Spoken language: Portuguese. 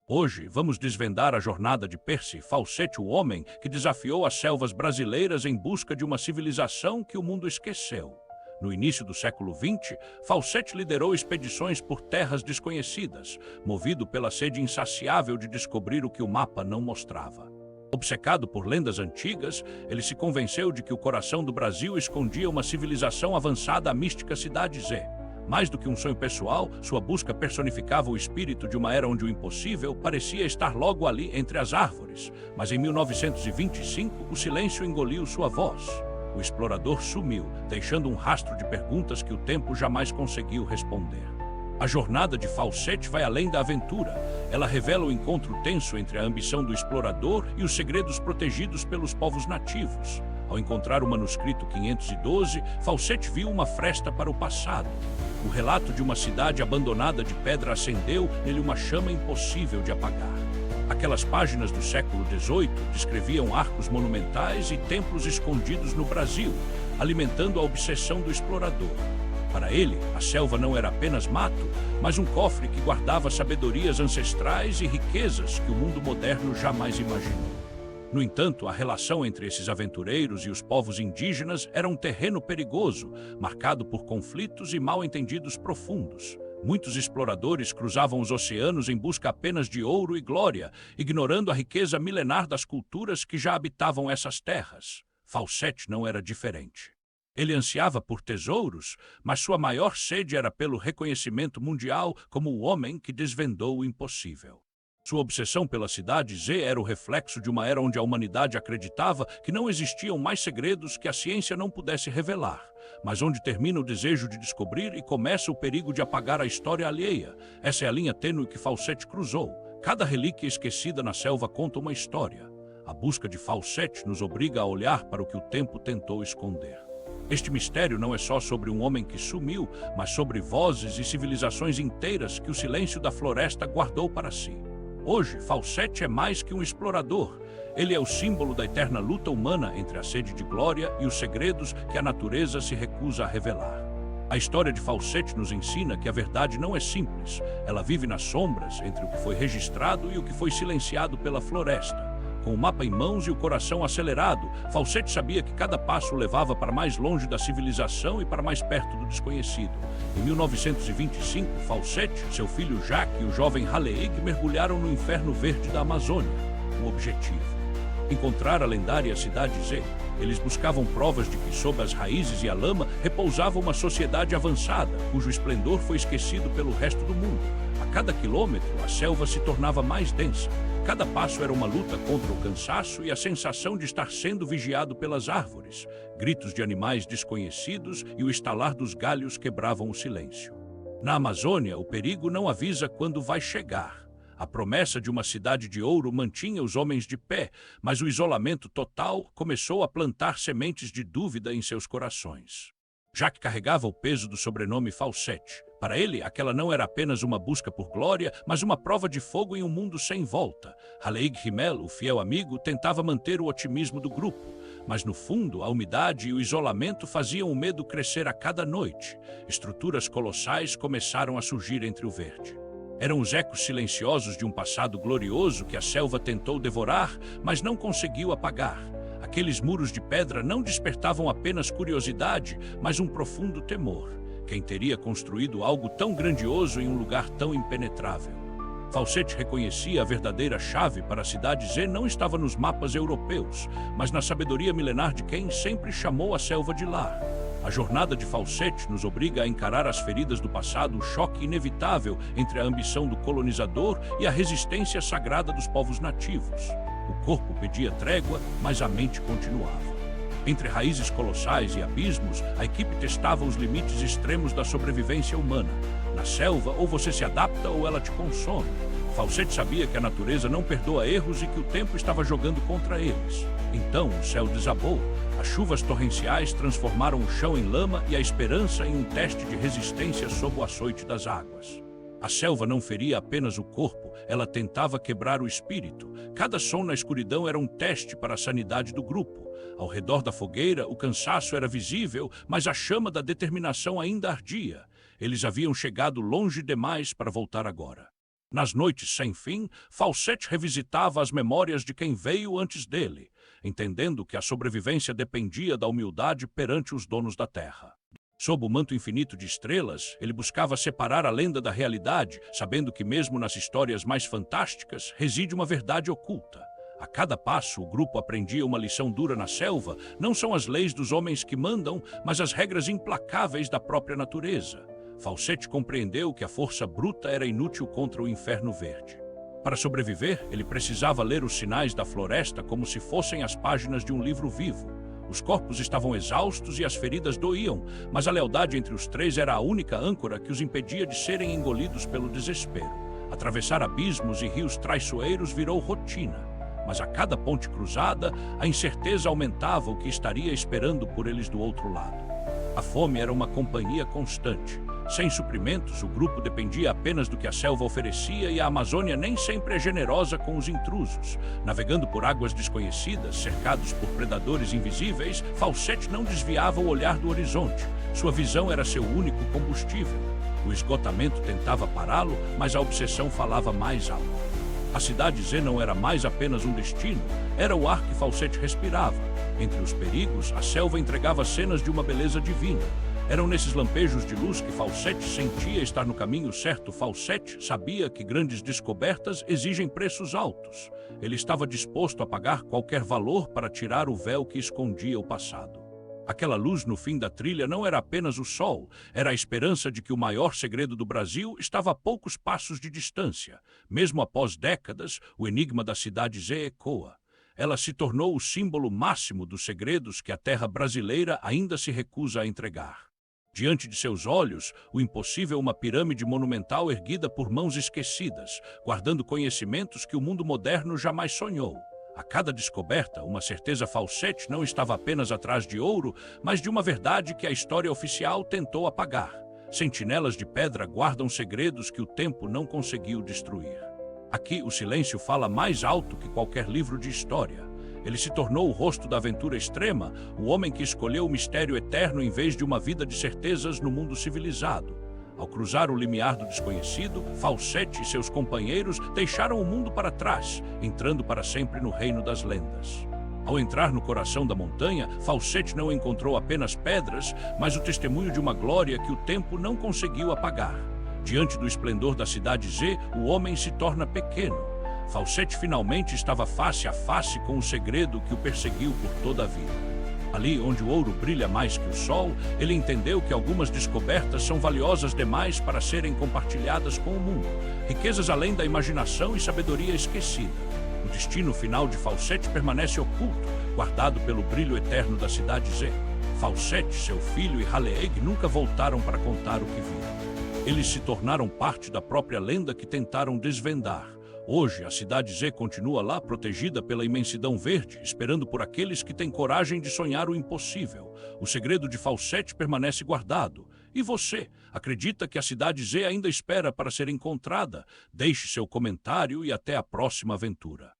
Hoje, vamos desvendar a jornada de Percy Fawcett, o homem que desafiou as selvas brasileiras em busca de uma civilização que o mundo esqueceu. No início do século XX, Fawcett liderou expedições por terras desconhecidas, movido pela sede insaciável de descobrir o que o mapa não mostrava. Obcecado por lendas antigas, ele se convenceu de que o coração do Brasil escondia uma civilização avançada à mística Cidade Z. Mais do que um sonho pessoal, sua busca personificava o espírito de uma era onde o impossível parecia estar logo ali entre as árvores. Mas em 1925, o silêncio engoliu sua voz. O explorador sumiu, deixando um rastro de perguntas que o tempo jamais conseguiu responder. A jornada de Fawcett vai além da aventura. Ela revela o encontro tenso entre a ambição do explorador e os segredos protegidos pelos povos nativos. Ao encontrar o manuscrito 512, Fawcett viu uma fresta para o passado. O relato de uma cidade abandonada de pedra acendeu nele uma chama impossível de apagar. Aquelas páginas do século XVIII descreviam arcos monumentais e templos escondidos no Brasil, alimentando a obsessão do explorador. Para ele, a selva não era apenas mato, mas um cofre que guardava sabedorias ancestrais e riquezas que o mundo moderno jamais imaginou. No entanto, a relação entre esses aventureiros e os povos indígenas era um terreno perigoso, marcado por conflitos e mal-entendidos profundos. Muitos exploradores cruzavam os oceanos em busca apenas de ouro e glória, ignorando a riqueza milenar das culturas que já habitavam essas terras. Fawcett não era diferente. Ele ansiava por tesouros, mas sua maior sede era pelo reconhecimento mundial como o homem que desvendou o impossível. Sua obsessão pela Cidade Z era o reflexo de uma era onde a humanidade acreditava que não existiam mais segredos que a ciência não pudesse revelar, mas onde termina o desejo de descobrir e começa o perigo de apagar a história alheia. Essa é a linha tênue que Fawcett cruzou. Cada relíquia esquecida na selva conta uma história. A busca de Fawcett nos obriga a olhar para o que o tempo tentou esconder. Este mistério não é só sobre um homem que sumiu, mas sobre vozes e civilizações inteiras que o silêncio da floresta guardou para si. Hoje, Fawcett é mais que um explorador. Ele é o símbolo da eterna luta humana entre a sede de glória e os segredos que a natureza se recusa a revelar. A história de Fawcett nos ensina que a verdade não é simples. Ela vive nas sombras entre o que foi registrado e o que foi silenciado pela floresta. Com o mapa em mãos e o coração acelerado, Fawcett sabia que cada passo o levava para mais longe da civilização e para mais perto do desconhecido. Em 1925, Fawcett, seu filho Jacques e o jovem Haleig mergulharam no inferno verde da Amazônia. O objetivo: encontrar a lendária Cidade Z. Eles buscavam provas de que, sob as raízes e a lama, repousava uma sociedade avançada, cujo esplendor foi esquecido pelo resto do mundo. A cada quilômetro, a selva se tornava mais densa. Cada passo era uma luta contra o cansaço e a sensação de estar sendo vigiado pelas árvores. Gritos de animais desconhecidos e o estalar dos galhos quebravam o silêncio. Na Amazônia, o perigo não avisa quando vai chegar. A promessa de uma cidade de ouro mantinha os homens de pé, mas o isolamento total começou a plantar sementes de dúvida em seus corações. Jacques carregava o peso do sobrenome Fawcett. Para ele, aquela não era apenas uma busca por glória, mas uma prova de fogo em um mundo sem volta. Haleig Himmel, o fiel amigo, tentava manter o otimismo do grupo, mas no fundo, a umidade e o isolamento faziam o medo crescer a cada noite. Estruturas colossais começaram a surgir entre o verde. Eram os ecos silenciosos de um passado glorioso que a selva tentou devorar, mas não conseguiu apagar. Aqueles muros de pedra não despertavam apenas curiosidade, mas um profundo temor. Quem teria construído algo tão grandioso em um lugar tão impenetrável? Fawcett reconhecia a verdadeira chave para a Cidade Z não estava nos mapas europeus, mas na sabedoria milenar de quem sempre chamou a selva de lar. A jornada de Fawcett nos obriga a encarar as feridas do passado, o choque inevitável entre a ambição do colonizador e a resistência sagrada dos povos nativos. O corpo pedia trégua, mas a mente continuava. Entre raízes colossais e abismos, a equipe testava os limites extremos da sobrevivência humana. Na selva, ou você se adapta ou ela te consome. Fawcett sabia que a natureza não perdoa erros e que o tempo estava jogando contra eles. Então, o céu desabou. As chuvas torrenciais transformaram o chão em lama e a esperança em um teste de resistência sob o açoite das águas. A selva não feria apenas o corpo, ela tentava quebrar o espírito. Cada som na escuridão era um teste para a sanidade do grupo. Ao redor da fogueira, o cansaço era visível, mas a chama da determinação ainda ardia. Eles haviam chegado longe demais para voltar agora. Nas noites sem fim, Falsete revisitava as memórias de quem veio antes dele, entendendo que a sobrevivência dependia da humildade perante os donos da terra. Sob o manto infinito de estrelas, ele buscava separar a lenda da realidade, sabendo que mesmo nas histórias mais fantásticas reside uma verdade oculta. A cada passo, o grupo aprendia uma lição dura na selva. Não são as leis dos homens que mandam, mas as regras implacáveis da própria natureza. Falsete compreendeu que a força bruta era inútil contra o inferno verde. Para sobreviver, ele precisava ler os sinais da floresta como se fossem as páginas de um livro vivo. Os corpos estavam exaustos e as feridas doíam, mas a lealdade entre os três era a única âncora que os impedia de serem engolidos pelo desespero. Atravessar abismos e rios traiçoeiros virou rotina, mas a cada ponte cruzada, a incerteza aumentava o que estaria esperando por eles do outro lado. A fome era uma companhia constante. Sem suprimentos, o grupo dependia apenas do que a selva oferecia e a Amazônia nem sempre é generosa com os intrusos. Navegando por águas desconhecidas, cercados por predadores invisíveis, Falsete não desviava o olhar do horizonte. Sua visão era seu único combustível. O esgotamento tentava pará-lo, mas a obsessão falava mais alto. A cidade Z não era mais apenas um destino, era o ar que Falsete respirava. Entre os perigos, a selva entregava cenas de uma beleza divina. Eram nesses lampejos de luz que Falsete sentia estar no caminho certo. Falsete sabia que grandes descobertas exigem preços altos. Ele estava disposto a pagar qualquer valor para tirar o véu que escondia o passado. Aquela luz no fim da trilha não era apenas o sol, era a esperança de que o maior segredo do Brasil estava a poucos passos de distância. Mesmo após décadas, o enigma da cidade Z ecoa. Ela se tornou o símbolo máximo dos segredos que a terra brasileira ainda se recusa a entregar. Diante de seus olhos, o impossível, uma pirâmide monumental erguida por mãos esquecidas, guardando conhecimentos que o mundo moderno jamais sonhou. A cada descoberta, uma certeza. Falsete não estava apenas atrás de ouro, mas de uma verdade que a história oficial tentou apagar. Sentinelas de pedra guardam segredos que o tempo não conseguiu destruir. Aqui, o silêncio fala mais alto que qualquer livro de história. Ele se tornou o rosto da aventura extrema, o homem que escolheu o mistério eterno em vez de uma vida de certezas no mundo civilizado. Ao cruzar o limiar do desconhecido, Falsete e seus companheiros deixaram o mundo para trás, entrando para sempre no reino das lendas. Ao entrar no coração da montanha, Falsete não encontrou apenas pedras, mas o testemunho de uma glória que o tempo não conseguiu apagar. Diante do esplendor da cidade Z, o homem se torna pequeno. Falsete finalmente estava face a face com o segredo que o perseguiu por toda a vida. Ali onde o ouro brilha mais que o sol, ele entendeu que algumas descobertas são valiosas demais para serem compartilhadas com o mundo. Riquezas além da imaginação e sabedoria esquecida. O destino final de Falsete permanece oculto, guardado pelo brilho eterno da cidade Z. Falsete, seu filho e Haleeg nunca voltaram para contar o que viram. Eles se tornaram parte da própria lenda que tentaram desvendar. Hoje, a cidade Z continua lá, protegida pela imensidão verde, esperando por aqueles que têm coragem de sonhar o impossível. O segredo de Falsete permanece guardado. E você, acredita que a cidade Z ainda espera para ser encontrada? Deixe seu comentário e até a próxima aventura.